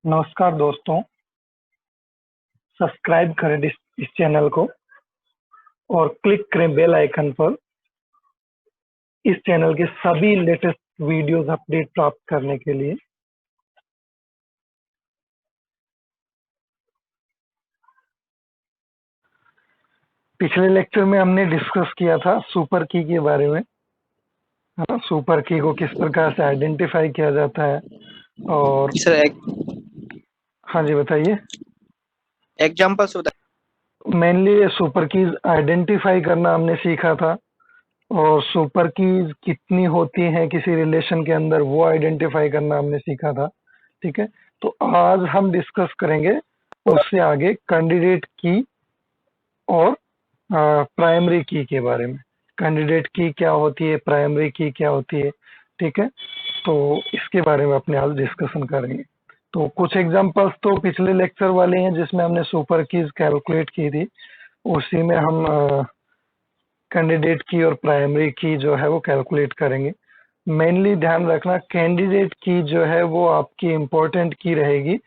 नमस्कार दोस्तों, सब्सक्राइब करें इस चैनल को और क्लिक करें बेल आइकन पर इस चैनल के सभी लेटेस्ट वीडियोस अपडेट प्राप्त करने के लिए। पिछले लेक्चर में हमने डिस्कस किया था सुपर की के बारे में, है ना। सुपर की को किस प्रकार से आइडेंटिफाई किया जाता है और सर हाँ जी, बताइए। एग्जांपल्स बताइए। मेनली सुपर कीज आइडेंटिफाई करना हमने सीखा था और सुपर कीज कितनी होती हैं किसी रिलेशन के अंदर वो आइडेंटिफाई करना हमने सीखा था। ठीक है, तो आज हम डिस्कस करेंगे उससे आगे कैंडिडेट की और प्राइमरी की के बारे में। कैंडिडेट की क्या होती है, प्राइमरी की क्या होती है, ठीक है। तो इसके बारे में अपने आज डिस्कशन करेंगे। तो कुछ एग्जांपल्स तो पिछले लेक्चर वाले हैं जिसमें हमने सुपर कीज कैलकुलेट की थी, उसी में हम कैंडिडेट की और प्राइमरी की जो है वो कैलकुलेट करेंगे। मेनली ध्यान रखना, कैंडिडेट की जो है वो आपकी इम्पोर्टेंट की रहेगी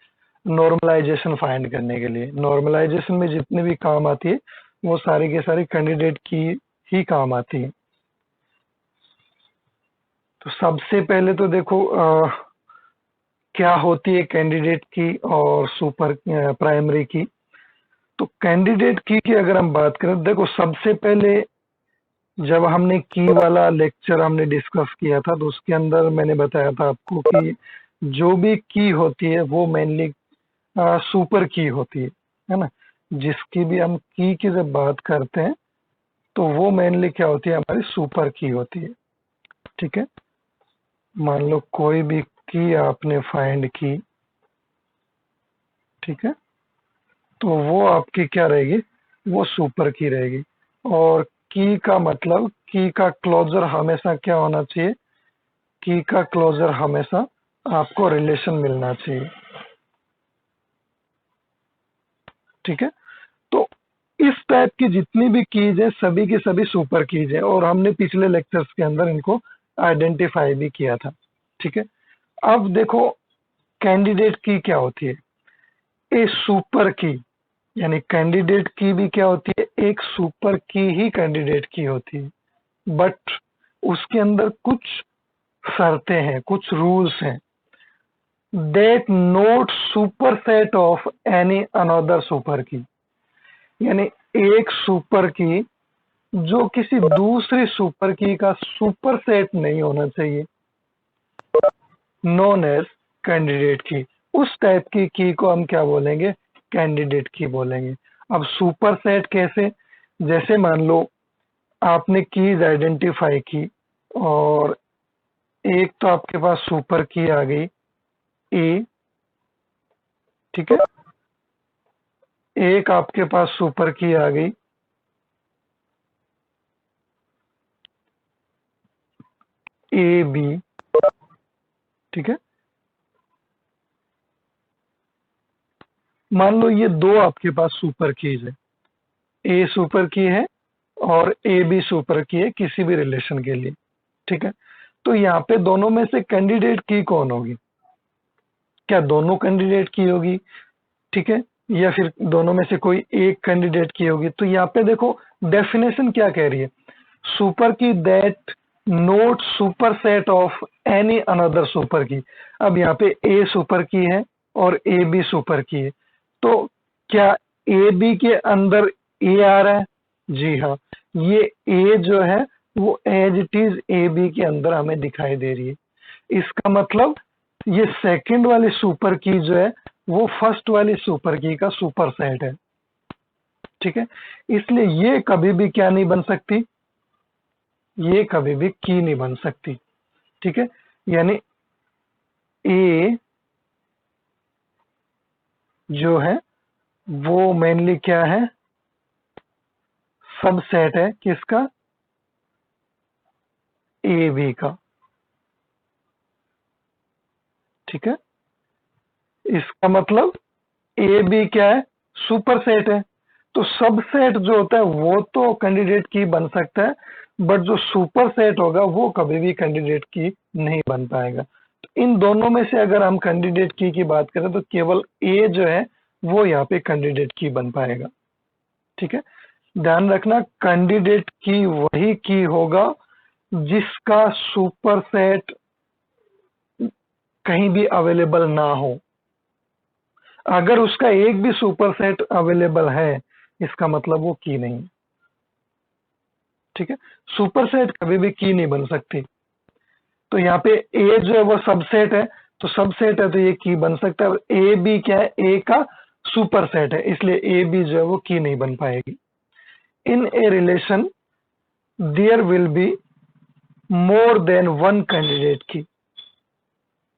नॉर्मलाइजेशन फाइंड करने के लिए। नॉर्मलाइजेशन में जितनी भी काम आती है वो सारी के सारी कैंडिडेट की ही काम आती है। तो सबसे पहले तो देखो क्या होती है कैंडिडेट की और सुपर प्राइमरी की। तो कैंडिडेट की अगर हम बात करें, देखो सबसे पहले जब हमने की वाला लेक्चर हमने डिस्कस किया था तो उसके अंदर मैंने बताया था आपको कि जो भी की होती है वो मेनली सुपर की होती है ना। जिसकी भी हम की जब बात करते हैं तो वो मेनली क्या होती है, हमारी सुपर की होती है। ठीक है, मान लो कोई भी की आपने फाइंड की, ठीक है, तो वो आपकी क्या रहेगी, वो सुपर की रहेगी। और की का मतलब, की का क्लोजर हमेशा क्या होना चाहिए, की का क्लोजर हमेशा आपको रिलेशन मिलना चाहिए। ठीक है, तो इस टाइप की जितनी भी कीज है सभी की सभी सुपर कीज है और हमने पिछले लेक्चर्स के अंदर इनको आइडेंटिफाई भी किया था। ठीक है, अब देखो कैंडिडेट की क्या होती है, ए सुपर की, यानी कैंडिडेट की भी क्या होती है, एक सुपर की ही कैंडिडेट की होती है। बट उसके अंदर कुछ शर्तें हैं, कुछ रूल्स हैं। that not superset of any another super की, यानी एक सुपर की जो किसी दूसरी सुपर की का सुपर सेट नहीं होना चाहिए, नोन एज कैंडिडेट की। उस टाइप की को हम क्या बोलेंगे, कैंडिडेट की बोलेंगे। अब सुपर सेट कैसे, जैसे मान लो आपने कीज आइडेंटिफाई की और एक तो आपके पास सुपर की आ गई ए, ठीक है, एक आपके पास सुपर की आ गई ए बी, ठीक है। मान लो ये दो आपके पास सुपर कीज है, ए सुपर की है और ए बी सुपर की है किसी भी रिलेशन के लिए। ठीक है, तो यहाँ पे दोनों में से कैंडिडेट की कौन होगी, क्या दोनों कैंडिडेट की होगी, ठीक है, या फिर दोनों में से कोई एक कैंडिडेट की होगी। तो यहाँ पे देखो डेफिनेशन क्या कह रही है, सुपर की that note super set of any another super की। अब यहाँ पे ए सुपर की है और ए बी सुपर की है, तो क्या ए बी के अंदर ए आ रहा है, जी हाँ, ये ए जो है वो as it is A B के अंदर हमें दिखाई दे रही है। इसका मतलब ये सेकंड वाली सुपर की जो है वो फर्स्ट वाली सुपर की का सुपर सेट है। ठीक है, इसलिए ये कभी भी क्या नहीं बन सकती, ये कभी भी की नहीं बन सकती। ठीक है, यानी ए जो है वो मेनली क्या है, सबसेट है किसका, ए बी का। ठीक है, इसका मतलब ए बी क्या है, सुपर सेट है। तो सबसेट जो होता है वो तो कैंडिडेट की बन सकता है, बट जो सुपर सेट होगा वो कभी भी कैंडिडेट की नहीं बन पाएगा। इन दोनों में से अगर हम कैंडिडेट की बात करें तो केवल ए जो है वो यहाँ पे कैंडिडेट की बन पाएगा। ठीक है, ध्यान रखना कैंडिडेट की वही की होगा जिसका सुपरसेट कहीं भी अवेलेबल ना हो। अगर उसका एक भी सुपरसेट अवेलेबल है इसका मतलब वो की नहीं। ठीक है, सुपरसेट कभी भी की नहीं बन सकती। तो यहाँ पे ए जो है वो सबसेट है, तो सबसेट है तो ये की बन सकता है, और ए बी क्या है, ए का सुपरसेट है, इसलिए ए बी जो है वो की नहीं बन पाएगी। In a relation there will be more than one candidate की,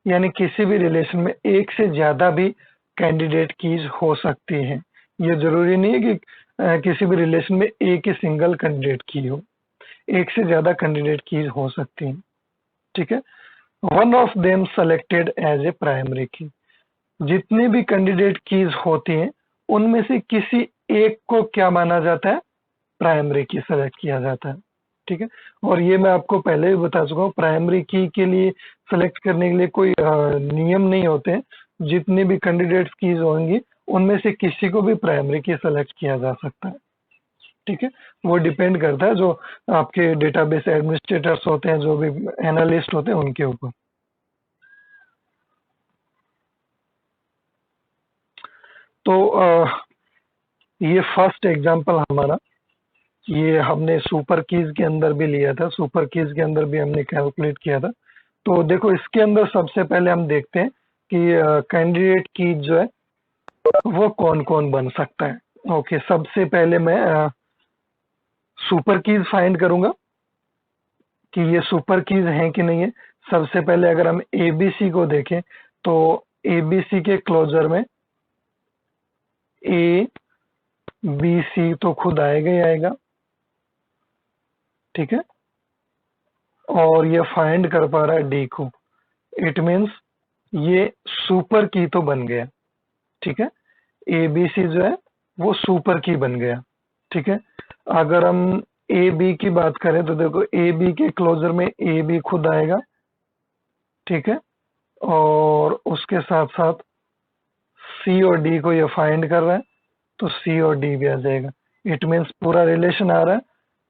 यानी किसी भी रिलेशन में एक से ज्यादा भी कैंडिडेट कीज हो सकती हैं। ये जरूरी नहीं है कि किसी भी रिलेशन में एक ही सिंगल कैंडिडेट की हो, एक से ज्यादा कैंडिडेट कीज हो सकती हैं। ठीक है, one of them selected as a primary key, जितनी भी कैंडिडेट कीज होती हैं उनमें से किसी एक को क्या माना जाता है, प्राइमरी की सेलेक्ट किया जाता है। ठीक है, और ये मैं आपको पहले भी बता चुका हूँ, प्राइमरी की के लिए सेलेक्ट करने के लिए कोई नियम नहीं होते हैं। जितनी भी कैंडिडेट्स कीज होंगी उनमें से किसी को भी प्राइमरी की सेलेक्ट किया जा सकता है। ठीक है, वो डिपेंड करता है जो आपके डेटाबेस एडमिनिस्ट्रेटर्स होते हैं, जो भी एनालिस्ट होते हैं उनके ऊपर। तो ये फर्स्ट एग्जांपल हमारा, ये हमने सुपर कीज के अंदर भी लिया था, सुपर कीज के अंदर भी हमने कैलकुलेट किया था। तो देखो इसके अंदर सबसे पहले हम देखते हैं कि कैंडिडेट कीज जो है वो कौन कौन बन सकता है। ओके, सबसे पहले मैं सुपर कीज फाइंड करूंगा कि ये सुपर कीज है कि नहीं है। सबसे पहले अगर हम एबीसी को देखें तो एबीसी के क्लोजर में ए बी सी तो खुद आएगा ही आएगा। ठीक है, और ये फाइंड कर पा रहा है डी को, इट मीन्स ये सुपर की तो बन गया। ठीक है, एबीसी जो है वो सुपर की बन गया। ठीक है, अगर हम ए बी की बात करें तो देखो ए बी के क्लोजर में ए बी खुद आएगा। ठीक है, और उसके साथ साथ सी और डी को ये फाइंड कर रहा है तो सी और डी भी आ जाएगा। इट मीन्स पूरा रिलेशन आ रहा है,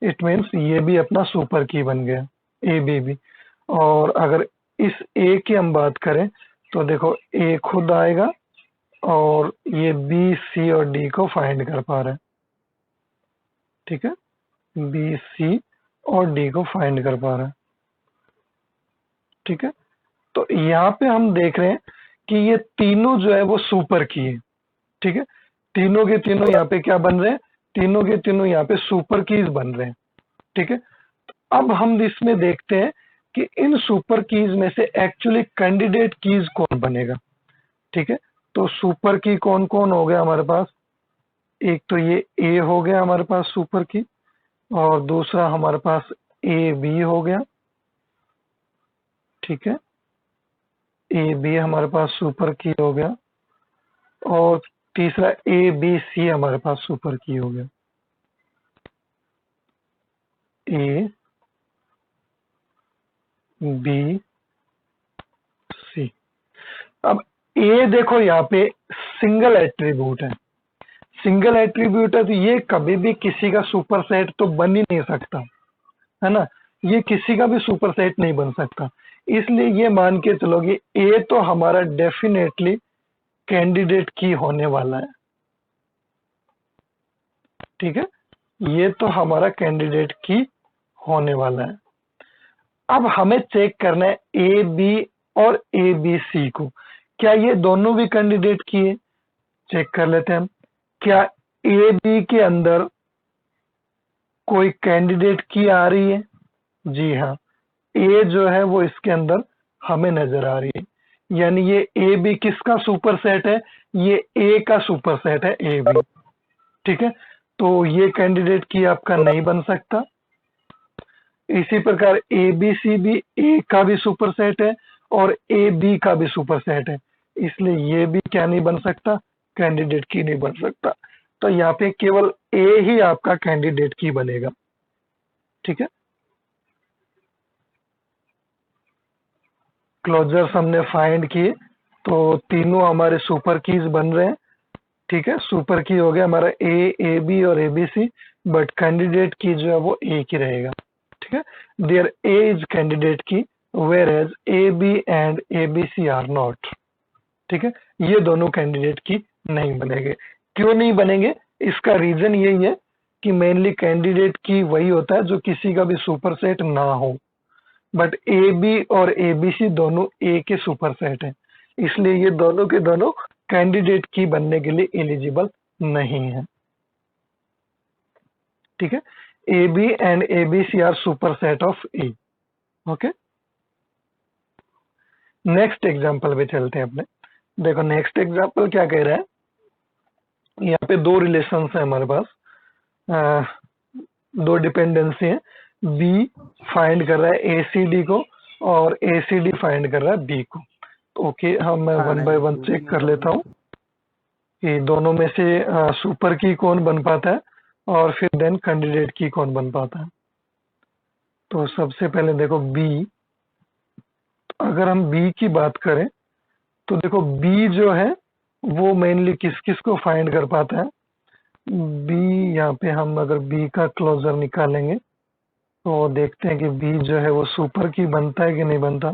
इट मीन्स ये भी अपना सुपर की बन गया, ए बी भी। और अगर इस ए की हम बात करें तो देखो ए खुद आएगा और ये बी सी और डी को फाइंड कर पा रहा है। ठीक है, बी सी और डी को फाइंड कर पा रहा है। ठीक है, तो यहाँ पे हम देख रहे हैं कि ये तीनों जो है वो सुपर की है। ठीक है, तीनों के तीनों यहाँ पे क्या बन रहे हैं, तीनों के तीनों यहाँ पे सुपर कीज बन रहे हैं। ठीक है, अब हम इसमें देखते हैं कि इन सुपर कीज में से एक्चुअली कैंडिडेट कीज कौन बनेगा। ठीक है, तो सुपर की कौन कौन हो गया हमारे पास, एक तो ये ए हो गया हमारे पास सुपर की, और दूसरा हमारे पास ए बी हो गया। ठीक है, ए बी हमारे पास सुपर की हो गया, और तीसरा ए बी सी हमारे पास सुपर की हो गया। A B C. अब ए देखो यहाँ पे सिंगल एट्रीब्यूट है, सिंगल एट्रीब्यूट है तो ये कभी भी किसी का सुपर सेट तो बन ही नहीं सकता, है ना। ये किसी का भी सुपर सेट नहीं बन सकता, इसलिए ये मान के चलोगे ए तो हमारा डेफिनेटली कैंडिडेट की होने वाला है। ठीक है, ये तो हमारा कैंडिडेट की होने वाला है। अब हमें चेक करना है ए बी और ए बी सी को, क्या ये दोनों भी कैंडिडेट की है। चेक कर लेते हैं हम, क्या ए बी के अंदर कोई कैंडिडेट की आ रही है। जी हाँ, ए जो है वो इसके अंदर हमें नजर आ रही है, यानी ये ए बी किसका सुपर सेट है, ये ए का सुपर सेट है ए बी। ठीक है, तो ये कैंडिडेट की आपका नहीं बन सकता। इसी प्रकार ए बी सी भी ए का भी सुपर सेट है और ए बी का भी सुपर सेट है, इसलिए ये भी क्या नहीं बन सकता, कैंडिडेट की नहीं बन सकता। तो यहाँ पे केवल ए ही आपका कैंडिडेट की बनेगा। ठीक है, क्लोजर्स हमने फाइंड किए, तो तीनों हमारे सुपर कीज बन रहे हैं। ठीक है, सुपर की हो गया हमारा ए बी और A B C, but candidate key जो है वो एक ही रहेगा। ठीक है, there a is candidate key, whereas A B and A B C are not. ठीक है, ये दोनों कैंडिडेट की नहीं बनेंगे। क्यों नहीं बनेंगे? इसका रीजन यही है कि मेनली कैंडिडेट की वही होता है जो किसी का भी सुपर सेट ना हो, बट ए बी और ए बी सी दोनों ए के सुपर सेट हैं, इसलिए ये दोनों के दोनों कैंडिडेट की बनने के लिए एलिजिबल नहीं है। ठीक है, A B and A B C are super set of A. Okay, next example पे चलते हैं अपने। देखो नेक्स्ट एग्जांपल क्या कह रहा है, यहाँ पे दो रिलेशंस है हमारे पास, दो डिपेंडेंसी है। बी फाइंड कर रहा है ए सी डी को और ए सी डी फाइंड कर रहा है बी को। ओके, हम मैं वन बाय वन चेक कर लेता हूँ कि दोनों में से सुपर की कौन बन पाता है और फिर देन कैंडिडेट की कौन बन पाता है। तो सबसे पहले देखो बी, अगर हम बी की बात करें तो देखो बी जो है वो मेनली किस किस को फाइंड कर पाता है। बी, यहाँ पे हम अगर बी का क्लोजर निकालेंगे तो देखते हैं कि बी जो है वो सुपर की बनता है कि नहीं बनता।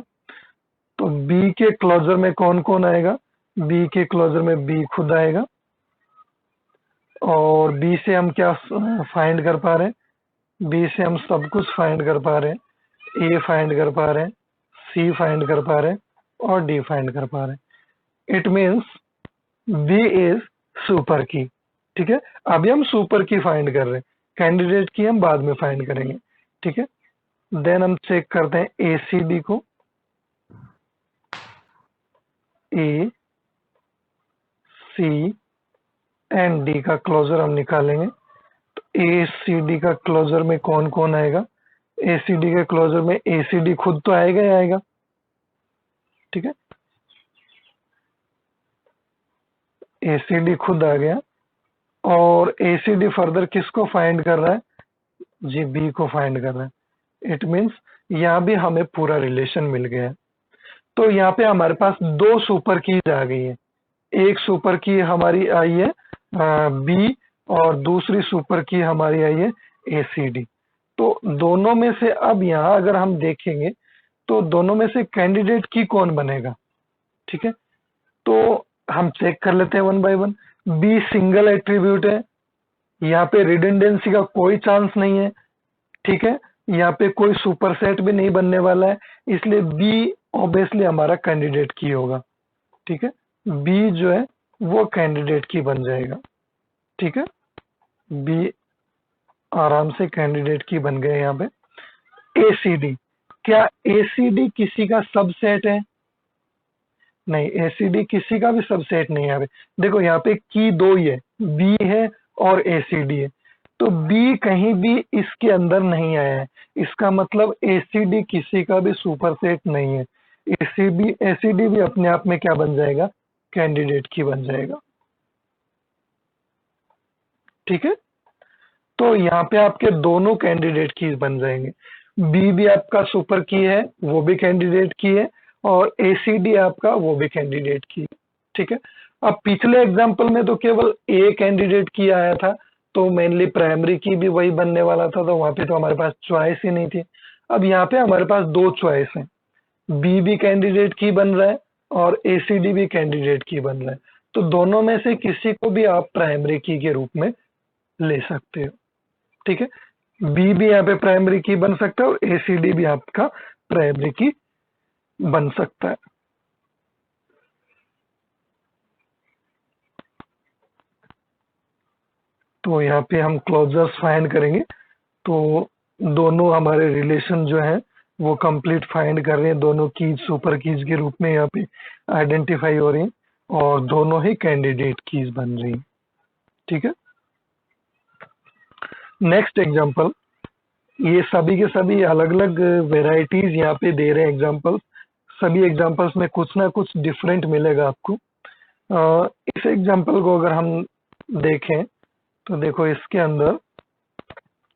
तो बी के क्लोजर में कौन कौन आएगा? बी के क्लोजर में बी खुद आएगा, और बी से हम क्या फाइंड कर पा रहे हैं? बी से हम सब कुछ फाइंड कर पा रहे हैं, ए फाइंड कर पा रहे हैं, सी फाइंड कर पा रहे हैं और डी फाइंड कर पा रहे हैं। It means B is super key. ठीक है, अभी हम सुपर की फाइंड कर रहे हैं, कैंडिडेट की हम बाद में फाइंड करेंगे। ठीक है, देन हम चेक करते हैं ए सी डी को। ए सी एंड डी का क्लोजर हम निकालेंगे, तो ए सी डी का क्लोजर में कौन कौन आएगा? ए सी डी के क्लोजर में ए सी डी खुद तो आएगा ही आएगा। ठीक है, ए सी डी खुद आ गया, और ए सी डी फर्दर किसको फाइंड कर रहा है? जी, बी को फाइंड कर रहा है। इट मीन्स यहाँ भी हमें पूरा रिलेशन मिल गया है। तो यहाँ पे हमारे पास दो सुपर कीज आ गई है। एक सुपर की हमारी आई है बी, और दूसरी सुपर की हमारी आई है ए सी डी। तो दोनों में से अब यहाँ अगर हम देखेंगे तो दोनों में से कैंडिडेट की कौन बनेगा? ठीक है, तो हम चेक कर लेते हैं one by one. B single attribute है, यहाँ पे रिडंडेंसी का कोई चांस नहीं है। ठीक है, यहाँ पे कोई सुपर सेट भी नहीं बनने वाला है, इसलिए बी ऑब्वियसली हमारा कैंडिडेट की होगा। ठीक है, बी जो है वो कैंडिडेट की बन जाएगा। ठीक है, बी आराम से कैंडिडेट की बन गए। यहाँ पे ए सी डी, क्या ए सी डी किसी का सबसेट है? नहीं, ए सी डी किसी का भी सबसेट नहीं है। यहाँ पे देखो, यहाँ पे की दो ही है, बी है और ए सी डी है, तो बी कहीं भी इसके अंदर नहीं आया है, इसका मतलब ए सी डी किसी का भी सुपर सेट नहीं है। ए सी डी भी अपने आप में क्या बन जाएगा? कैंडिडेट की बन जाएगा। ठीक है, तो यहाँ पे आपके दोनों कैंडिडेट की बन जाएंगे। बी भी आपका सुपर की है, वो भी कैंडिडेट की है, और ए सी डी आपका वो भी कैंडिडेट की है। ठीक है, अब पिछले एग्जांपल में तो केवल ए कैंडिडेट की आया था, तो मेनली प्राइमरी की भी वही बनने वाला था, तो वहां पे तो हमारे पास चॉइस ही नहीं थी। अब यहाँ पे हमारे पास दो चॉइस है, बी भी कैंडिडेट की बन रहा है और ए सी डी भी कैंडिडेट की बन रहा है, तो दोनों में से किसी को भी आप प्राइमरी की के रूप में ले सकते हो। ठीक है, बी भी यहाँ पे प्राइमरी की बन सकता है और ए सी डी भी आपका प्राइमरी की बन सकता है। तो यहाँ पे हम क्लोजर्स फाइंड करेंगे, तो दोनों हमारे रिलेशन जो है वो कंप्लीट फाइंड कर रहे हैं, दोनों कीज सुपर कीज के रूप में यहाँ पे आइडेंटिफाई हो रही हैं, और दोनों ही कैंडिडेट कीज बन रही हैं। ठीक है, नेक्स्ट एग्जांपल, ये सभी के सभी अलग अलग वेराइटीज यहाँ पे दे रहे हैं एग्जांपल्स। सभी एग्जांपल्स में कुछ ना कुछ डिफरेंट मिलेगा आपको। इस एग्जांपल को अगर हम देखें तो देखो, इसके अंदर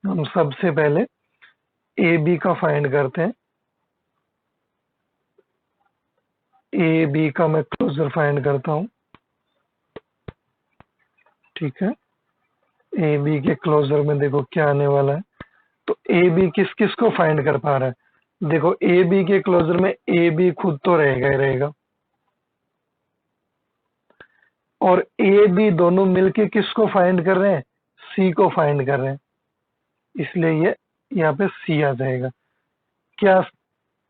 हम सबसे पहले ए बी का फाइंड करते हैं। ए बी का मैं क्लोजर फाइंड करता हूँ, ठीक है। ए बी के क्लोजर में देखो क्या आने वाला है। तो ए बी किस किस को फाइंड कर पा रहा है? देखो ए बी के क्लोजर में ए बी खुद तो रहेगा ही रहेगा, और ए बी दोनों मिलके किसको फाइंड कर रहे हैं? सी को फाइंड कर रहे हैं, इसलिए ये यहाँ पे सी आ जाएगा। क्या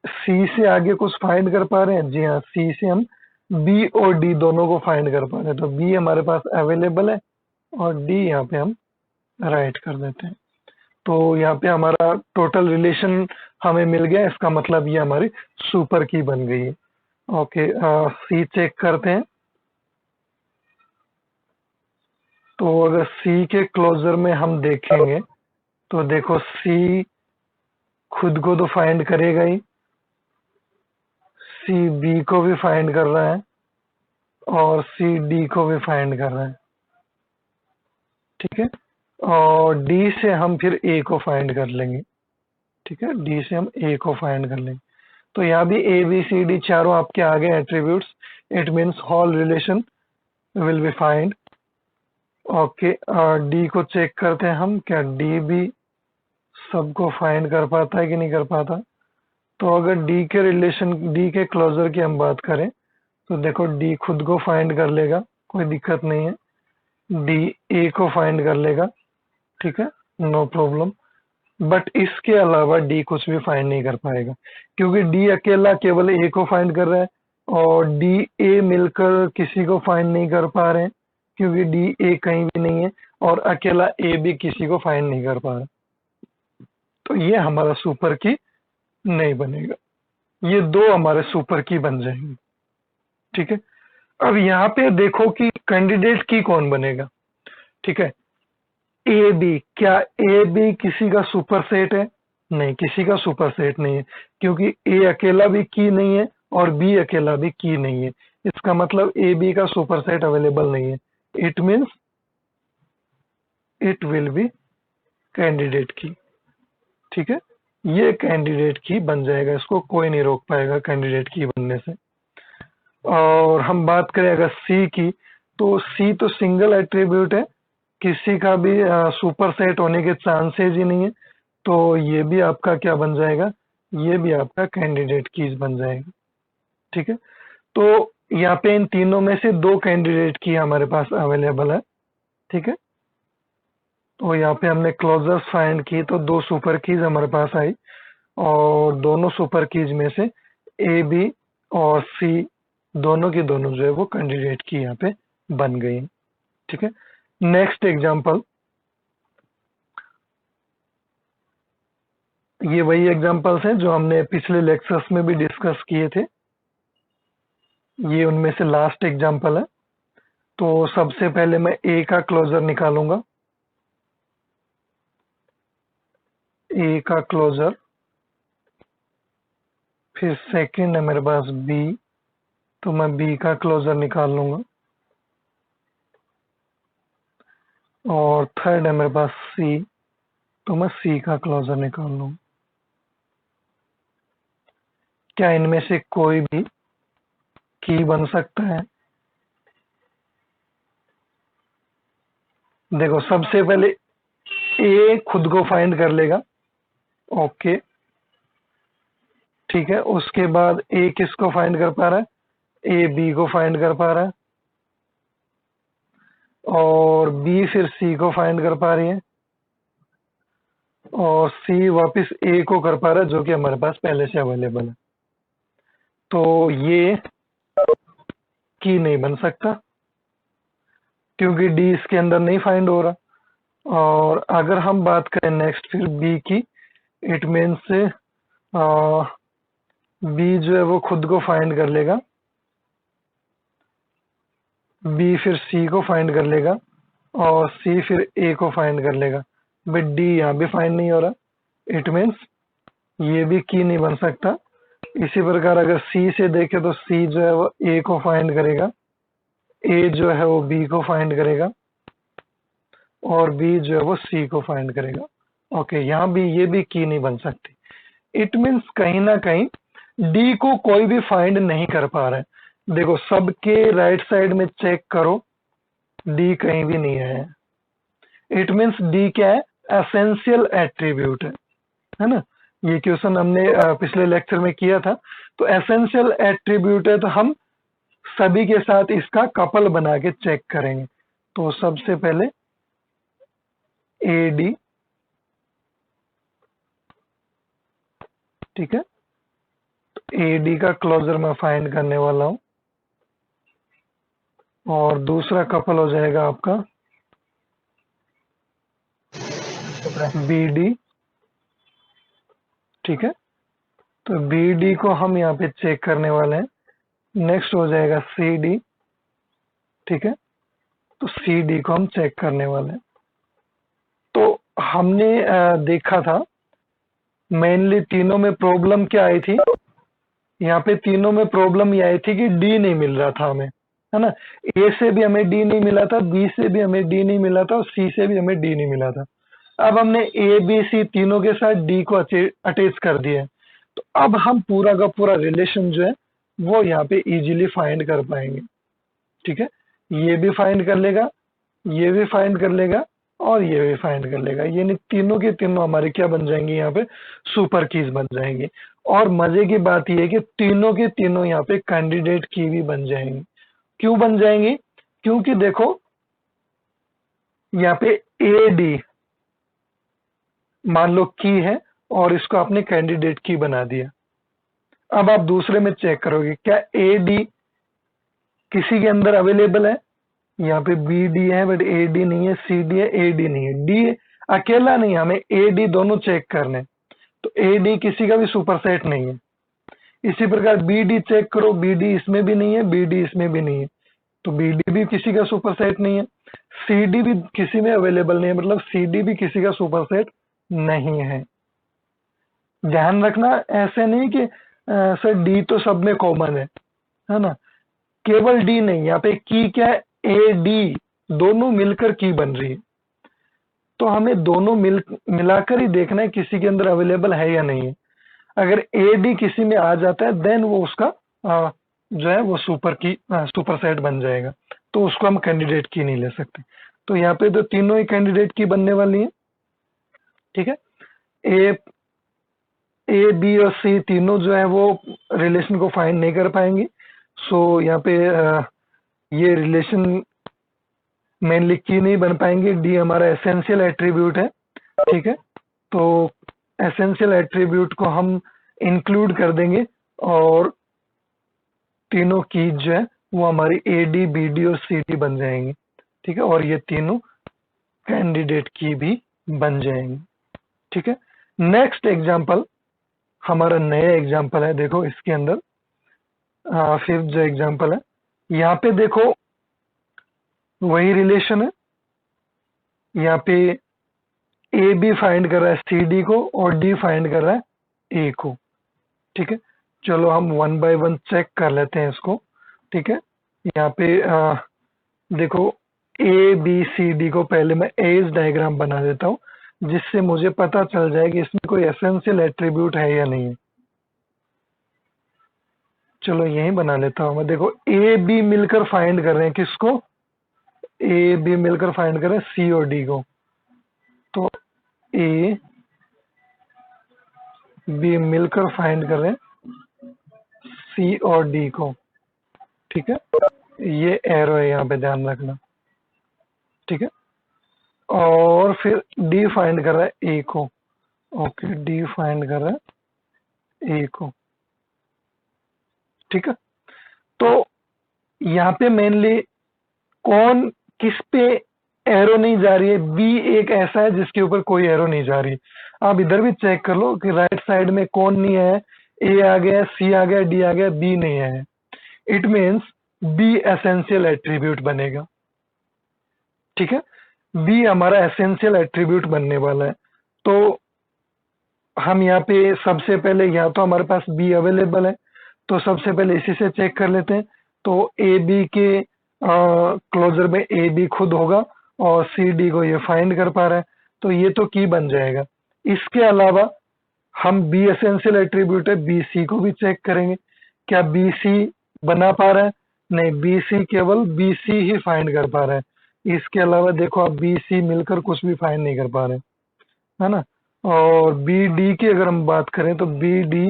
सी से आगे कुछ फाइंड कर पा रहे हैं? जी हाँ, सी से हम बी और डी दोनों को फाइंड कर पा रहे हैं। तो बी हमारे पास अवेलेबल है और डी यहाँ पे हम राइट कर देते हैं। तो यहाँ पे हमारा टोटल रिलेशन हमें मिल गया, इसका मतलब ये हमारी सुपर की बन गई है। ओके, सी चेक करते हैं। तो अगर सी के क्लोजर में हम देखेंगे तो देखो सी खुद को तो फाइंड करेगा ही, सी बी को भी फाइंड कर रहा है और सी डी को भी फाइंड कर रहा है, ठीक है। और डी से हम फिर ए को फाइंड कर लेंगे, ठीक है। डी से हम ए को फाइंड कर लेंगे। तो यहाँ भी ए बी सी डी चारों आपके आ गए attributes. It means whole relation will be find. Okay, D को चेक करते हैं हम, क्या डी भी सबको फाइंड कर पाता है कि नहीं कर पाता। तो अगर डी के रिलेशन, डी के क्लोजर की हम बात करें तो देखो डी खुद को फाइंड कर लेगा, कोई दिक्कत नहीं है। डी ए को फाइंड कर लेगा, ठीक है, नो प्रॉब्लम। बट इसके अलावा डी कुछ भी फाइंड नहीं कर पाएगा, क्योंकि डी अकेला केवल ए को फाइंड कर रहा है और डी ए मिलकर किसी को फाइंड नहीं कर पा रहे हैं, क्योंकि डी ए कहीं भी नहीं है और अकेला ए भी किसी को फाइंड नहीं कर पा रहा। तो ये हमारा सुपर की नहीं बनेगा, ये दो हमारे सुपर की बन जाएंगे, ठीक है। अब यहाँ पे देखो कि कैंडिडेट की कौन बनेगा, ठीक है। ए बी, क्या ए बी किसी का सुपर सेट है? नहीं, किसी का सुपर सेट नहीं है, क्योंकि ए अकेला भी की नहीं है और बी अकेला भी की नहीं है। इसका मतलब ए बी का सुपर सेट अवेलेबल नहीं है। It means it will be candidate की, ठीक है। ये कैंडिडेट की बन जाएगा, इसको कोई नहीं रोक पाएगा कैंडिडेट की बनने से। और हम बात करें अगर सी की, तो सी तो सिंगल एट्रीब्यूट है, किसी का भी सुपर सेट होने के चांसेस ही नहीं है। तो ये भी आपका क्या बन जाएगा? ये भी आपका कैंडिडेट कीज बन जाएगा, ठीक है। तो यहाँ पे इन तीनों में से दो कैंडिडेट की हमारे पास अवेलेबल है, ठीक है। तो यहाँ पे हमने क्लोजर्स फाइंड की तो दो सुपर कीज हमारे पास आई, और दोनों सुपर कीज में से ए बी और सी दोनों की दोनों जो है वो कैंडिडेट की यहाँ पे बन गई, ठीक है। नेक्स्ट एग्जांपल, ये वही एग्जांपल्स हैं जो हमने पिछले लेक्चर्स में भी डिस्कस किए थे, ये उनमें से लास्ट एग्जांपल है। तो सबसे पहले मैं ए का क्लोजर निकालूंगा, ए का क्लोजर, फिर सेकंड है मेरे पास बी, तो मैं बी का क्लोजर निकाल लूंगा, और थर्ड है मेरे पास सी, तो मैं सी का क्लोजर निकाल लूंगा। क्या इनमें से कोई भी की बन सकता है? देखो सबसे पहले ए खुद को फाइंड कर लेगा, ओके, ठीक है। उसके बाद ए किसको फाइंड कर पा रहा है? ए बी को फाइंड कर पा रहा है, और बी फिर सी को फाइंड कर पा रही है, और सी वापस ए को कर पा रहा है जो कि हमारे पास पहले से अवेलेबल है। तो ये की नहीं बन सकता, क्योंकि डी इसके अंदर नहीं फाइंड हो रहा। और अगर हम बात करें नेक्स्ट फिर बी की, इट मीन्स बी जो है वो खुद को फाइंड कर लेगा, बी फिर सी को फाइंड कर लेगा, और सी फिर ए को फाइंड कर लेगा, बट डी यहाँ भी फाइंड नहीं हो रहा। इट मीन्स ये भी की नहीं बन सकता। इसी प्रकार अगर सी से देखें तो सी जो है वो ए को फाइंड करेगा, ए जो है वो बी को फाइंड करेगा, और बी जो है वो सी को फाइंड करेगा। ओके, यहाँ भी ये भी की नहीं बन सकती। इट मीन्स कहीं ना कहीं डी को कोई भी फाइंड नहीं कर पा रहा है। देखो सबके राइट साइड में चेक करो, डी कहीं भी नहीं है। इट मीन्स डी क्या है? एसेंशियल एट्रीब्यूट है ना। ये क्वेश्चन हमने पिछले लेक्चर में किया था। तो एसेंशियल एट्रीब्यूट है, तो हम सभी के साथ इसका कपल बना के चेक करेंगे। तो सबसे पहले ए डी, ठीक है, तो ए डी का क्लोजर मैं फाइंड करने वाला हूं, और दूसरा कपल हो जाएगा आपका बी डी, ठीक है। तो बी डी को हम यहाँ पे चेक करने वाले हैं। नेक्स्ट हो जाएगा सी डी, ठीक है, तो सी डी को हम चेक करने वाले हैं। तो हमने देखा था मेनली तीनों में प्रॉब्लम क्या आई थी। यहाँ पे तीनों में प्रॉब्लम ये आई थी कि डी नहीं मिल रहा था हमें, है ना। ए से भी हमें डी नहीं मिला था, बी से भी हमें डी नहीं मिला था, और सी से भी हमें डी नहीं मिला था। अब हमने ए बी सी तीनों के साथ डी को अटैच कर दिया है। तो अब हम पूरा का पूरा रिलेशन जो है वो यहाँ पे इजीली फाइंड कर पाएंगे, ठीक है। ये भी फाइंड कर लेगा, ये भी फाइंड कर लेगा, और ये भी फाइंड कर लेगा। यानी तीनों के तीनों हमारे क्या बन जाएंगे? यहाँ पे सुपर कीज बन जाएंगे। और मजे की बात यह है कि तीनों के तीनों यहाँ पे कैंडिडेट की भी बन जाएंगी। क्यों बन जाएंगी? क्योंकि देखो यहाँ पे ए डी मान लो की है, और इसको आपने कैंडिडेट की बना दिया। अब आप दूसरे में चेक करोगे क्या ए डी किसी के अंदर अवेलेबल है? यहाँ पे बी डी है बट ए डी नहीं है, सी डी है, ए डी नहीं है। डी अकेला नहीं है, हमें ए डी दोनों चेक करने। तो ए डी किसी का भी सुपर सेट नहीं है। इसी प्रकार बी डी चेक करो, बी डी इसमें भी नहीं है, बी डी इसमें भी नहीं है, तो बी डी भी किसी का सुपर सेट नहीं है। सी डी भी किसी में अवेलेबल नहीं है, मतलब सी डी भी किसी का सुपर सेट नहीं है। ध्यान रखना, ऐसे नहीं कि सर डी तो सब में कॉमन है ना। केवल डी नहीं, यहाँ पे की क्या है? ए डी दोनों मिलकर की बन रही है। तो हमें दोनों मिलाकर ही देखना है किसी के अंदर अवेलेबल है या नहीं है। अगर ए डी किसी में आ जाता है देन वो उसका जो है वो सुपर सेट बन जाएगा, तो उसको हम कैंडिडेट की नहीं ले सकते। तो यहाँ पे तो तीनों ही कैंडिडेट की बनने वाली है, ठीक है। ए बी और सी तीनों जो है वो रिलेशन को फाइंड नहीं कर पाएंगे। सो यहाँ पे ये रिलेशन मेनली की नहीं बन पाएंगे। डी हमारा एसेंशियल एट्रीब्यूट है, ठीक है। तो एसेंशियल एट्रीब्यूट को हम इंक्लूड कर देंगे, और तीनों की जो है वो हमारी ए डी बी डी और सी डी बन जाएंगी, ठीक है। और ये तीनों कैंडिडेट की भी बन जाएंगी, ठीक है। नेक्स्ट एग्जाम्पल हमारा नया एग्जाम्पल है। देखो इसके अंदर फिफ्थ जो एग्जाम्पल है, यहाँ पे देखो वही रिलेशन है। यहाँ पे ए बी फाइंड कर रहा है सी डी को, और डी फाइंड कर रहा है ए को, ठीक है। चलो हम वन बाय वन चेक कर लेते हैं इसको, ठीक है। यहाँ पे देखो ए बी सी डी को पहले मैं एज डायग्राम बना देता हूँ, जिससे मुझे पता चल जाए कि इसमें कोई एसेंशियल एट्रीब्यूट है या नहीं है। चलो यही बना लेता हूँ मैं। देखो ए बी मिलकर फाइंड कर रहे हैं किसको? ए बी मिलकर फाइंड कर रहे हैं सी और डी को। तो ए बी मिलकर फाइंड कर रहे हैं सी और डी को, ठीक है। ये एरो है, यहाँ पे ध्यान रखना, ठीक है। और फिर डी फाइंड कर रहा है ए को। ओके, डी फाइंड कर रहा है ए को, ठीक है। तो यहाँ पे मेनली कौन किस पे एरो नहीं जा रही है? बी एक ऐसा है जिसके ऊपर कोई एरो नहीं जा रही। आप इधर भी चेक कर लो कि राइट साइड में कौन नहीं है। ए आ गया, सी आ गया, डी आ गया, बी नहीं है। It means B essential attribute बनेगा, ठीक है। बी हमारा एसेंशियल एट्रीब्यूट बनने वाला है। तो हम यहाँ पे सबसे पहले, यहाँ तो हमारे पास बी अवेलेबल है, तो सबसे पहले इसी से चेक कर लेते हैं। तो ए बी के क्लोजर में ए बी खुद होगा, और सी डी को ये फाइंड कर पा रहा है, तो ये तो की बन जाएगा। इसके अलावा हम बी एसेंशियल एट्रीब्यूट है, बी सी को भी चेक करेंगे, क्या बी सी बना पा रहा है? नहीं, बी सी केवल बी सी ही फाइंड कर पा रहा है, इसके अलावा देखो आप बी सी मिलकर कुछ भी फाइंड नहीं कर पा रहे, है ना। और बी डी की अगर हम बात करें तो बी डी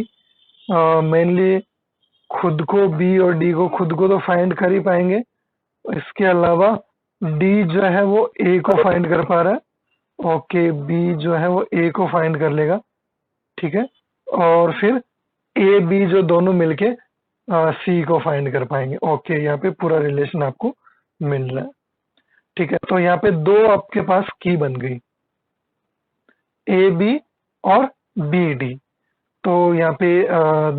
मेनली खुद को, बी और डी को खुद को तो फाइंड कर ही पाएंगे, इसके अलावा डी जो है वो ए को फाइंड कर पा रहा है। ओके, बी जो है वो ए को फाइंड कर लेगा, ठीक है। और फिर ए बी जो दोनों मिलके सी को फाइंड कर पाएंगे। ओके, यहाँ पे पूरा रिलेशन आपको मिल रहा है, ठीक है। तो यहाँ पे दो आपके पास की बन गई, ए बी और बी डी। तो यहाँ पे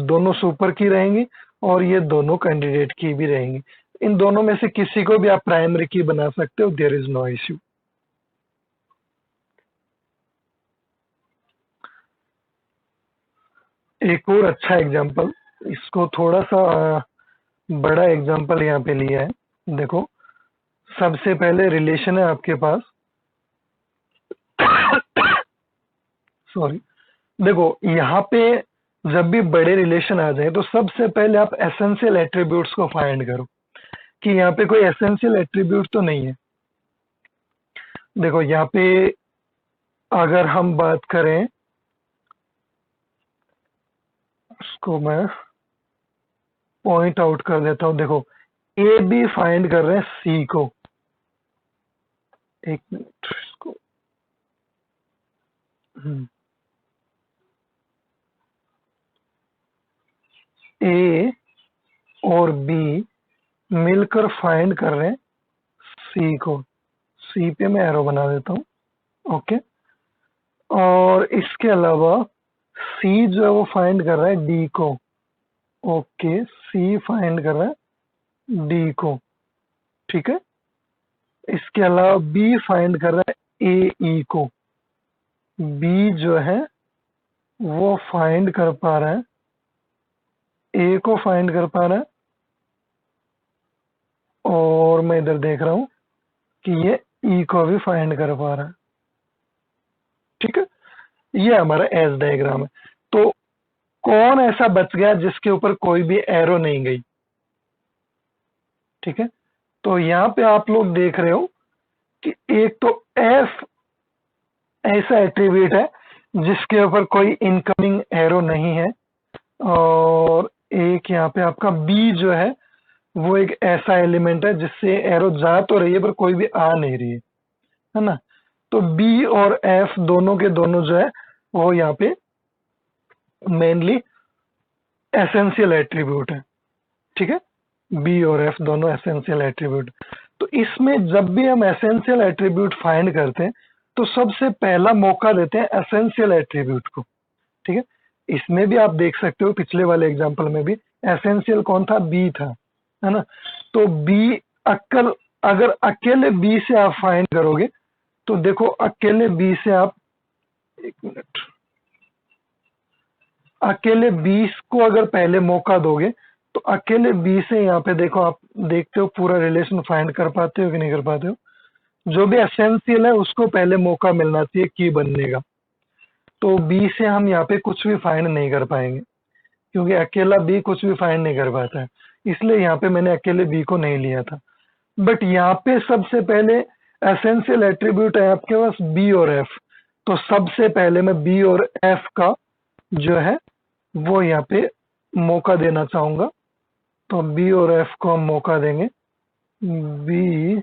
दोनों सुपर की रहेंगी और ये दोनों कैंडिडेट की भी रहेंगी। इन दोनों में से किसी को भी आप प्राइमरी की बना सकते हो, देयर इज नो इश्यू। एक और अच्छा एग्जांपल, इसको थोड़ा सा बड़ा एग्जांपल यहाँ पे लिया है। देखो, सबसे पहले रिलेशन है आपके पास सॉरी, देखो यहाँ पे जब भी बड़े रिलेशन आ जाए तो सबसे पहले आप एसेंशियल एट्रीब्यूट्स को फाइंड करो कि यहाँ पे कोई एसेंशियल एट्रीब्यूट तो नहीं है। देखो यहाँ पे अगर हम बात करें, उसको मैं पॉइंट आउट कर देता हूं। देखो, ए बी फाइंड कर रहे हैं सी को, एक मिनट इसको, ए और बी मिलकर फाइंड कर रहे हैं सी को। सी पे मैं एरो बना देता हूं, ओके। और इसके अलावा सी जो है वो फाइंड कर रहा है डी को, ओके, सी फाइंड कर रहा है डी को, ठीक है। इसके अलावा बी फाइंड कर रहा है ए ई को, बी जो है वो फाइंड कर पा रहा है, ए को फाइंड कर पा रहा है, और मैं इधर देख रहा हूं कि ये ई को भी फाइंड कर पा रहा है, ठीक है। ये हमारा एस डायग्राम है। तो कौन ऐसा बच गया जिसके ऊपर कोई भी एरो नहीं गई, ठीक है। तो यहाँ पे आप लोग देख रहे हो कि एक तो एफ ऐसा एट्रीब्यूट है जिसके ऊपर कोई इनकमिंग एरो नहीं है, और एक यहाँ पे आपका बी जो है वो एक ऐसा एलिमेंट है जिससे एरो जा तो रही है पर कोई भी आ नहीं रही है ना। तो बी और एफ दोनों के दोनों जो है वो यहाँ पे मेनली एसेंशियल एट्रीब्यूट है, ठीक है। बी और एफ दोनों एसेंशियल एट्रीब्यूट। तो इसमें जब भी हम एसेंशियल एट्रीब्यूट फाइंड करते हैं तो सबसे पहला मौका देते हैं एसेंशियल एट्रीब्यूट को, ठीक है। इसमें भी आप देख सकते हो, पिछले वाले एग्जांपल में भी एसेंशियल कौन था? बी था, है ना। तो बी अगर अकेले बी से आप फाइंड करोगे तो देखो, अकेले बी से आप, एक मिनट, अकेले 20 को अगर पहले मौका दोगे तो अकेले 20 से यहाँ पे देखो, आप देखते हो पूरा रिलेशन फाइंड कर पाते हो कि नहीं कर पाते हो। जो भी एसेंशियल है उसको पहले मौका मिलना चाहिए की बनने का। तो बी से हम यहाँ पे कुछ भी फाइंड नहीं कर पाएंगे क्योंकि अकेला बी कुछ भी फाइंड नहीं कर पाता है, इसलिए यहाँ पे मैंने अकेले बी को नहीं लिया था। बट यहाँ पे सबसे पहले एसेंशियल एट्रीब्यूट है आपके पास बी और एफ, तो सबसे पहले मैं बी और एफ का जो है वो यहाँ पे मौका देना चाहूंगा। तो बी और एफ को हम मौका देंगे, बी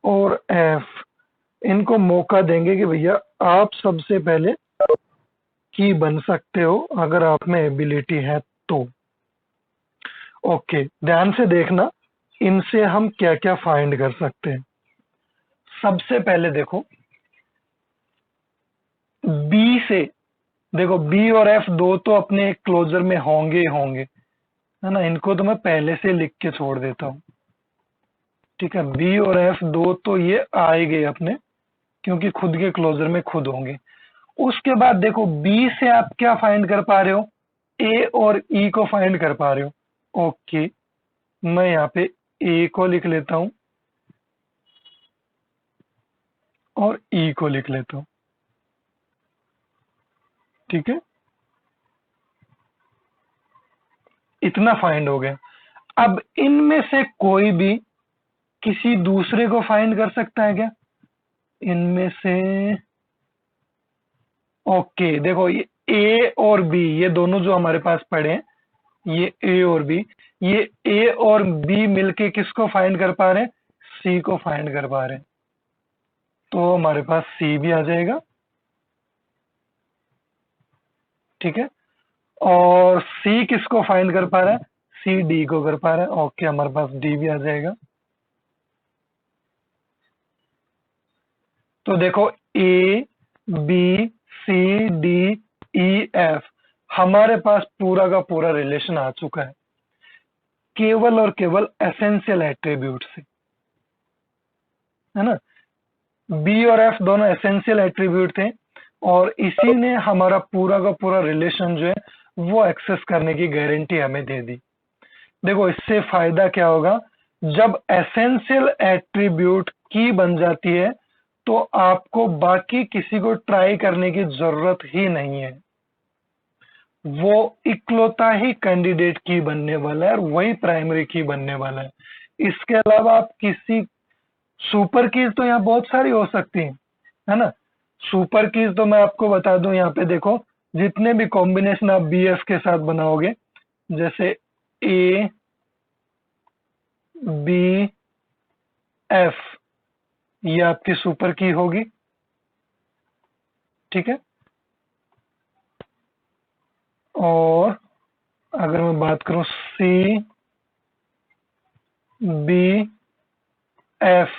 और एफ, इनको मौका देंगे कि भैया आप सबसे पहले की बन सकते हो अगर आप में एबिलिटी है तो। ओके, ध्यान से देखना इनसे हम क्या क्या फाइंड कर सकते हैं। सबसे पहले देखो, बी से देखो, बी और एफ दो तो अपने क्लोजर में होंगे ही होंगे, है ना। इनको तो मैं पहले से लिख के छोड़ देता हूँ, ठीक है। बी और एफ दो तो ये आ ही गए अपने, क्योंकि खुद के क्लोजर में खुद होंगे। उसके बाद देखो, बी से आप क्या फाइंड कर पा रहे हो? ए और ई को फाइंड कर पा रहे हो। ओके, मैं यहाँ पे ए को लिख लेता हूं और ई को लिख लेता हूं, ठीक है। इतना फाइंड हो गया। अब इनमें से कोई भी किसी दूसरे को फाइंड कर सकता है क्या? इनमें से ओके, देखो ये ए और बी, ये दोनों जो हमारे पास पड़े हैं, ये ए और बी, ये ए और बी मिलके किसको फाइंड कर पा रहे हैं? सी को फाइंड कर पा रहे हैं। तो हमारे पास सी भी आ जाएगा, ठीक है। और सी किसको फाइंड कर पा रहा है? सी डी को कर पा रहा है। ओके, हमारे पास डी भी आ जाएगा। तो देखो A B C D E F, हमारे पास पूरा का पूरा रिलेशन आ चुका है केवल और केवल एसेंशियल एट्रीब्यूट से, है ना। बी और एफ दोनों एसेंशियल एट्रीब्यूट थे और इसी ने हमारा पूरा का पूरा रिलेशन जो है वो एक्सेस करने की गारंटी हमें दे दी। देखो इससे फायदा क्या होगा, जब एसेंशियल एट्रीब्यूट की बन जाती है तो आपको बाकी किसी को ट्राई करने की जरूरत ही नहीं है, वो इकलौता ही कैंडिडेट की बनने वाला है और वही प्राइमरी की बनने वाला है। इसके अलावा आप किसी सुपर कीज तो यहाँ बहुत सारी हो सकती है ना। सुपर कीज तो मैं आपको बता दूं, यहाँ पे देखो जितने भी कॉम्बिनेशन आप बी एफ के साथ बनाओगे, जैसे ए बी एफ, ये आपकी सुपर की होगी, ठीक है। और अगर मैं बात करूं सी बी एफ,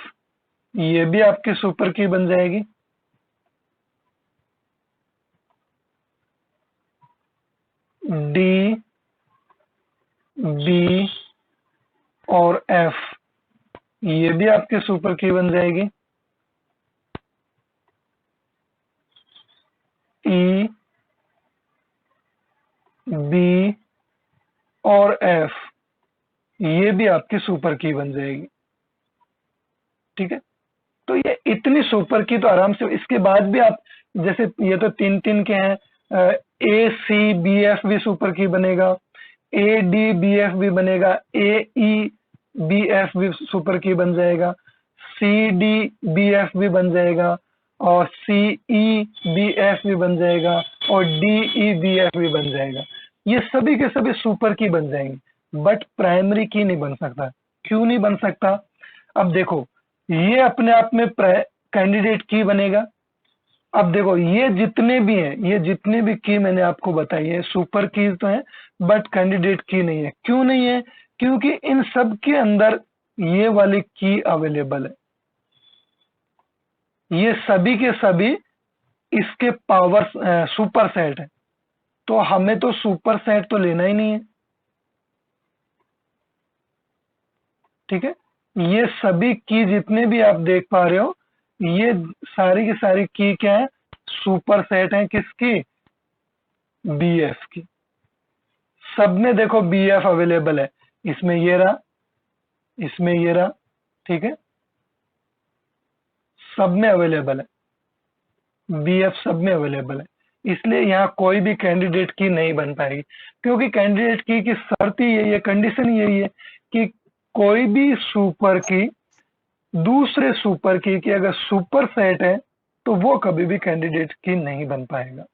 ये भी आपकी सुपर की बन जाएगी। डी बी और एफ, ये भी आपके सुपर की बन जाएगी। ई बी और एफ, ये भी आपकी सुपर की बन जाएगी, ठीक है। तो ये इतनी सुपर की तो आराम से, इसके बाद भी आप जैसे ये तो तीन तीन के हैं, ए सी बी एफ भी सुपर की बनेगा, ए डी बी एफ भी बनेगा, ए ई बी एफ भी सुपर की बन जाएगा, सी डी बी एफ भी बन जाएगा, और सी ई बी एफ भी बन जाएगा, और डी ई बी एफ भी बन जाएगा। ये सभी के सभी सुपर की बन जाएंगे, बट प्राइमरी की नहीं बन सकता। क्यों नहीं बन सकता? अब देखो, ये अपने आप में कैंडिडेट की बनेगा। अब देखो ये जितने भी हैं, ये जितने भी की मैंने आपको बताई है, सुपर कीज तो है बट कैंडिडेट की नहीं है। क्यों नहीं है? क्योंकि इन सब के अंदर ये वाली की अवेलेबल है, ये सभी के सभी इसके पावर सुपर सेट है, तो हमें तो सुपर सेट तो लेना ही नहीं है, ठीक है। ये सभी की जितने भी आप देख पा रहे हो, ये सारी की सारी की क्या है? सुपर सेट है किसकी? बी एफ की। सब में देखो बी एफ अवेलेबल है, इसमें ये रहा, इसमें ये रहा, ठीक है। सब में अवेलेबल है, बी एफ सब में अवेलेबल है, इसलिए यहाँ कोई भी कैंडिडेट की नहीं बन पाएगी। क्योंकि कैंडिडेट की शर्त ही यही है, कंडीशन यही है कि कोई भी सुपर की दूसरे सुपर की अगर सुपर सेट है तो वो कभी भी कैंडिडेट की नहीं बन पाएगा।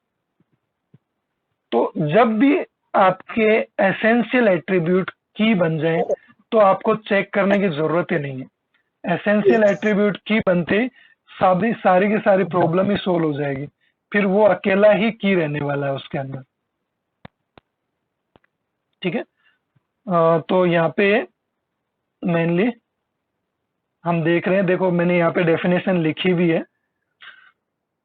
तो जब भी आपके एसेंशियल एट्रीब्यूट की बन जाए तो आपको चेक करने की जरूरत ही नहीं है। एसेंशियल एट्रीब्यूट की बनते सारी की सारी प्रॉब्लम ही सोल्व हो जाएगी, फिर वो अकेला ही की रहने वाला है उसके अंदर, ठीक है। तो यहाँ पे मेनली हम देख रहे हैं, देखो मैंने यहाँ पे डेफिनेशन लिखी भी है।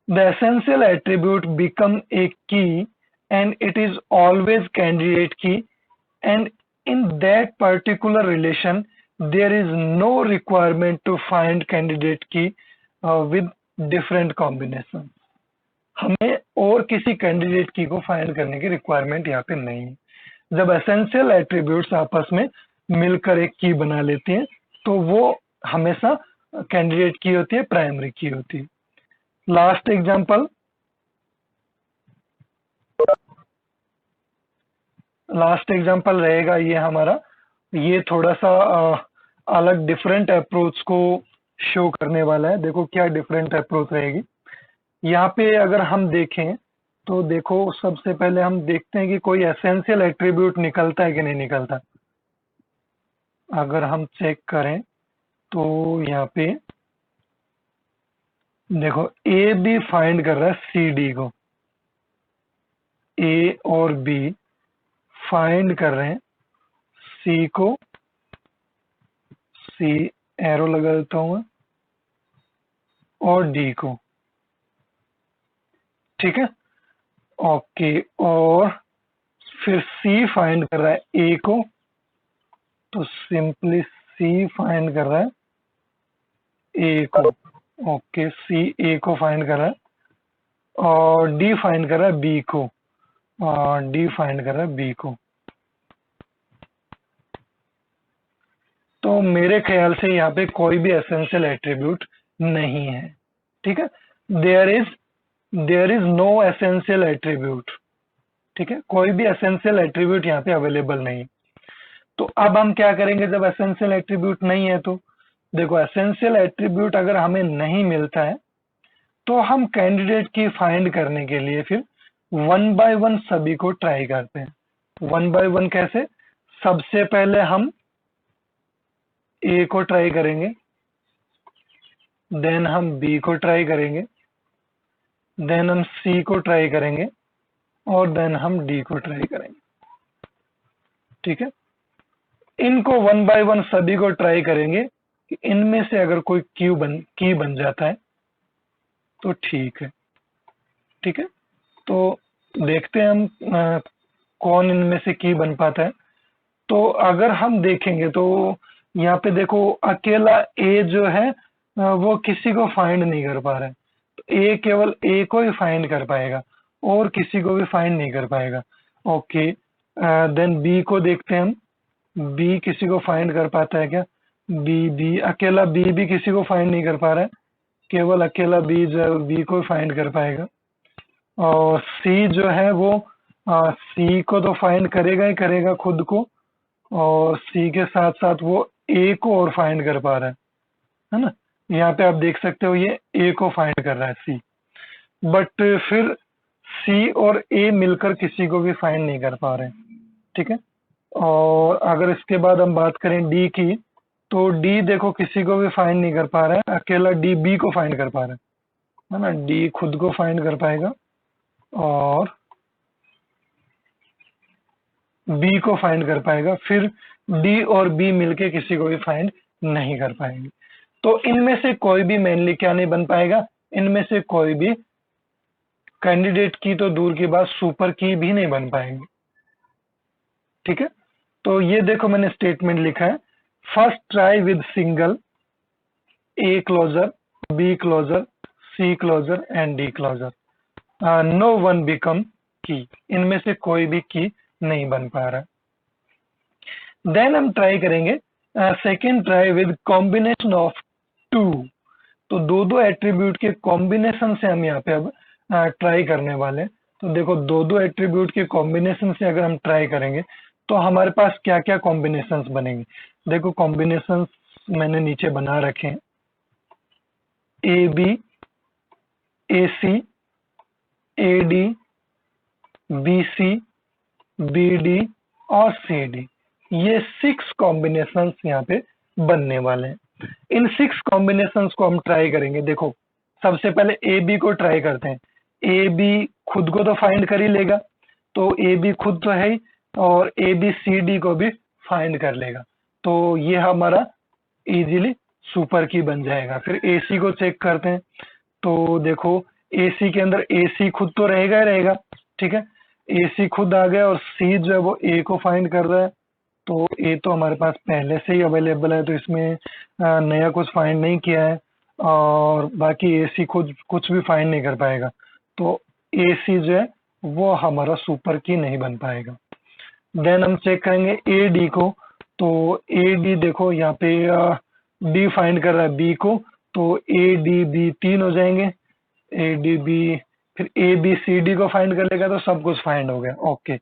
The essential attribute become a key and it is always candidate key, and in that particular relation there is no requirement to find candidate key with different combination। हमें और किसी कैंडिडेट की को फाइंड करने की रिक्वायरमेंट यहाँ पे नहीं है। जब एसेंशियल एट्रीब्यूट्स आपस में मिलकर एक की बना लेती हैं तो वो हमेशा कैंडिडेट की होती है, प्राइमरी की होती है। लास्ट एग्जांपल, लास्ट एग्जांपल रहेगा ये हमारा, ये थोड़ा सा अलग डिफरेंट अप्रोच को शो करने वाला है। देखो क्या डिफरेंट अप्रोच रहेगी यहाँ पे। अगर हम देखें तो देखो सबसे पहले हम देखते हैं कि कोई एसेंशियल एट्रीब्यूट निकलता है कि नहीं निकलता। अगर हम चेक करें तो यहाँ पे देखो ए बी फाइंड कर रहा है सी डी को, ए और बी फाइंड कर रहे हैं सी को, सी एरो लगा देता हूं मैं, और डी को, ठीक है ओके। और फिर सी फाइंड कर रहा है ए को, तो सिंपली सी फाइंड कर रहा है ए को, ओके सी ए को फाइंड कर रहा है, और डी फाइंड कर रहा है बी को, डी फाइंड कर रहा है बी को। तो मेरे ख्याल से यहाँ पे कोई भी एसेंशियल एट्रीब्यूट नहीं है, ठीक है। There is no essential attribute, ठीक है, कोई भी एसेंशियल एट्रीब्यूट यहाँ पे अवेलेबल नहीं। तो अब हम क्या करेंगे जब एसेंशियल एट्रीब्यूट नहीं है? तो देखो एसेंशियल एट्रीब्यूट अगर हमें नहीं मिलता है तो हम कैंडिडेट की फाइंड करने के लिए फिर वन बाय वन सभी को ट्राई करते हैं। वन बाय वन कैसे? सबसे पहले हम ए को ट्राई करेंगे, देन हम बी को ट्राई करेंगे, देन हम सी को ट्राई करेंगे, और देन हम डी को ट्राई करेंगे, ठीक है। इनको वन बाय वन सभी को ट्राई करेंगे कि इनमें से अगर कोई की बन जाता है तो ठीक है, ठीक है। तो देखते हैं हम कौन इनमें से की बन पाता है। तो अगर हम देखेंगे तो यहाँ पे देखो अकेला ए जो है वो किसी को फाइंड नहीं कर पा रहा है, तो ए केवल ए को ही फाइंड कर पाएगा और किसी को भी फाइंड नहीं कर पाएगा। ओके, देन बी को देखते हैं हम, बी किसी को फाइंड कर पाता है क्या? बी अकेला बी भी किसी को फाइंड नहीं कर पा रहा है, केवल अकेला बी जो है बी को फाइंड कर पाएगा। और सी जो है वो सी को तो फाइंड करेगा ही करेगा खुद को, और सी के साथ साथ वो ए को और फाइंड कर पा रहा है ना। यहाँ पे आप देख सकते हो ये ए को फाइंड कर रहा है सी, बट फिर सी और ए मिलकर किसी को भी फाइंड नहीं कर पा रहे हैं, ठीक है। और अगर इसके बाद हम बात करें डी की, तो डी देखो किसी को भी फाइंड नहीं कर पा रहा है, अकेला डी बी को फाइंड कर पा रहा है ना। डी खुद को फाइंड कर पाएगा और बी को फाइंड कर पाएगा, फिर डी और बी मिलके किसी को भी फाइंड नहीं कर पाएंगे। तो इनमें से कोई भी मेनली क्या नहीं बन पाएगा? इनमें से कोई भी कैंडिडेट की तो दूर की बात सुपर की भी नहीं बन पाएंगे, ठीक है। तो ये देखो मैंने स्टेटमेंट लिखा है, first try with single A closure, B closure, C closure and D closure, no one become key. इनमें से कोई भी की नहीं बन पा रहा। देन हम ट्राई करेंगे second try with combination of two. तो दो दो एट्रीब्यूट के कॉम्बिनेशन से हम यहाँ पे अब ट्राई करने वाले हैं। तो देखो दो दो एट्रीब्यूट के कॉम्बिनेशन से अगर हम ट्राई करेंगे तो हमारे पास क्या क्या कॉम्बिनेशंस बनेंगे। देखो कॉम्बिनेशंस मैंने नीचे बना रखे हैं, A B, A C, A D, B C, B D और सी डी। ये 6 कॉम्बिनेशंस यहाँ पे बनने वाले हैं। इन 6 कॉम्बिनेशंस को हम ट्राई करेंगे। देखो सबसे पहले ए बी को ट्राई करते हैं। ए बी खुद को तो फाइंड कर ही लेगा, तो ए बी खुद तो है ही, और ए बी सी डी को भी फाइंड कर लेगा, तो ये हमारा इजीली सुपर की बन जाएगा। फिर ए सी को चेक करते हैं, तो देखो ए सी के अंदर ए सी खुद तो रहेगा ही रहेगा, ठीक है। ए सी खुद आ गया और सी जो है वो ए को फाइंड कर रहा है, तो ए तो हमारे पास पहले से ही अवेलेबल है, तो इसमें नया कुछ फाइंड नहीं किया है, और बाकी ए सी खुद कुछ भी फाइंड नहीं कर पाएगा, तो ए सी जो है वो हमारा सुपर की नहीं बन पाएगा। देन हम चेक करेंगे ए डी को, तो ए डी देखो यहाँ पे डी फाइंड कर रहा है बी को, तो ए डी बी 3 हो जाएंगे, ए डी बी, फिर ए बी सी डी को फाइंड कर लेगा तो सब कुछ फाइंड हो गया। ओके,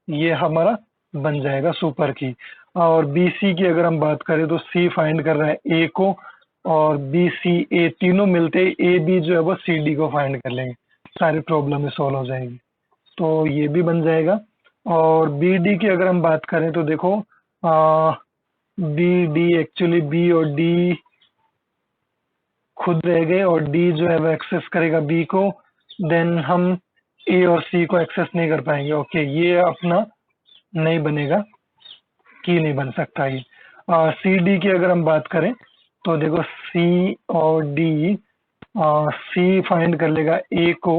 ये हमारा बन जाएगा सुपर की। और बी सी की अगर हम बात करें तो सी फाइंड कर रहा है ए को, और बी सी ए तीनों मिलते ए बी जो है वो सी डी को फाइंड कर लेंगे, सारी प्रॉब्लम सॉल्व हो जाएगी। तो ये भी बन जाएगा। और बी डी की अगर हम बात करें तो देखो बी डी एक्चुअली बी और डी खुद रह गए, और डी जो है वो एक्सेस करेगा बी को, देन हम ए और सी को एक्सेस नहीं कर पाएंगे। ओके, ये अपना नहीं बनेगा, की नहीं बन सकता ये। सी डी की अगर हम बात करें तो देखो सी और डी, सी फाइंड कर लेगा ए को,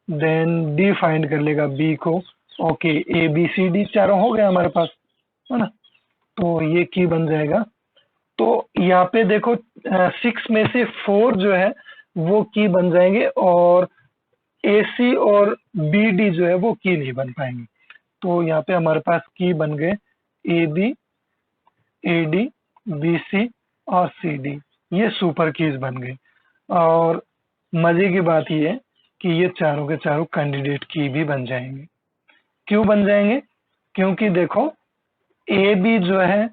देन डी फाइंड कर लेगा बी को। Okay, A B C D चारों हो गए हमारे पास, है ना। तो ये की बन जाएगा। तो यहाँ पे देखो 6 में से 4 जो है वो की बन जाएंगे, और ए सी और बी डी जो है वो की नहीं बन पाएंगे। तो यहाँ पे हमारे पास की बन गए A B, A D, B C और सी डी, ये सुपर कीज बन गई। और मजे की बात ये है कि ये चारों के चारों कैंडिडेट की भी बन जाएंगे। क्यों बन जाएंगे? क्योंकि देखो ए बी जो है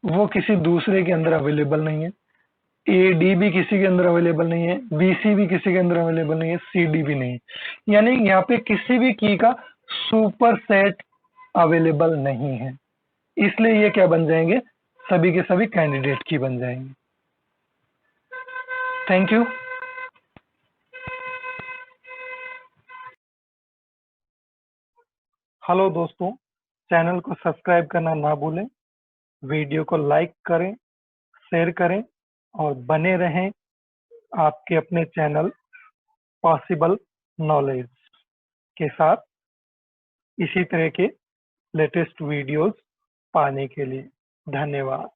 वो किसी दूसरे के अंदर अवेलेबल नहीं है, ए डी भी किसी के अंदर अवेलेबल नहीं है, बी सी भी किसी के अंदर अवेलेबल नहीं है, सी डी भी नहीं है। यानी यहाँ पे किसी भी की का सुपर सेट अवेलेबल नहीं है, इसलिए ये क्या बन जाएंगे, सभी के सभी कैंडिडेट की बन जाएंगे। Thank you. हेलो दोस्तों, चैनल को सब्सक्राइब करना ना भूलें, वीडियो को लाइक करें, शेयर करें और बने रहें आपके अपने चैनल पॉसिबल नॉलेज के साथ इसी तरह के लेटेस्ट वीडियोस पाने के लिए। धन्यवाद।